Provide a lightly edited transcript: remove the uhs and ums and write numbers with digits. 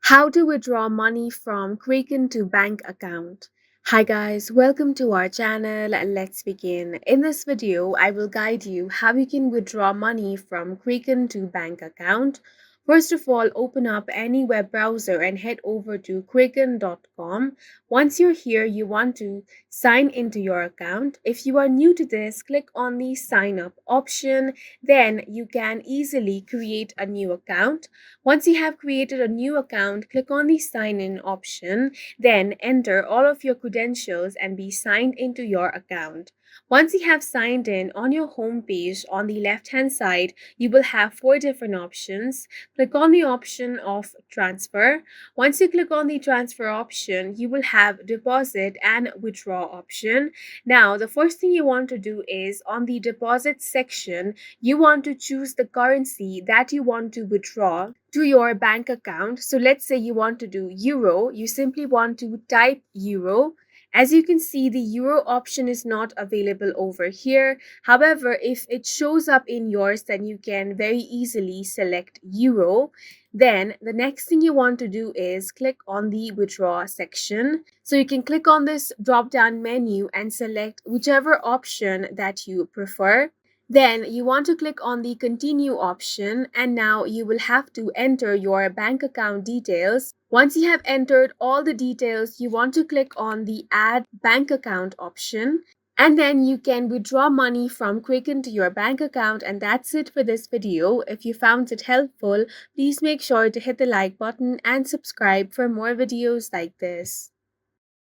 How to withdraw money from Kraken to bank account. Hi guys, welcome to our channel and let's begin. In this video, I will guide you how you can withdraw money from Kraken to bank account. First of all, open up any web browser and head over to kraken.com. Once you're here, you want to sign into your account. If you are new to this, click on the sign up option. Then you can easily create a new account. Once you have created a new account, click on the sign in option, then enter all of your credentials and be signed into your account. Once you have signed in, on your home page on the left hand side, you will have four different options. Click on the option of transfer. Once you click on the transfer option, you will have deposit and withdraw option. Now, the first thing you want to do is on the deposit section, you want to choose the currency that you want to withdraw to your bank account. So let's say you want to do euro, you simply want to type euro. As you can see, the euro option is not available over here. However, if it shows up in yours, then you can very easily select euro. Then the next thing you want to do is click on the withdraw section. So you can click on this drop down menu and select whichever option that you prefer. Then you want to click on the continue option, and now you will have to enter your bank account details. Once you have entered all the details, you want to click on the add bank account option, and then you can withdraw money from Quicken to your bank account. And that's it for this video. If you found it helpful, please make sure to hit the like button and subscribe for more videos like this.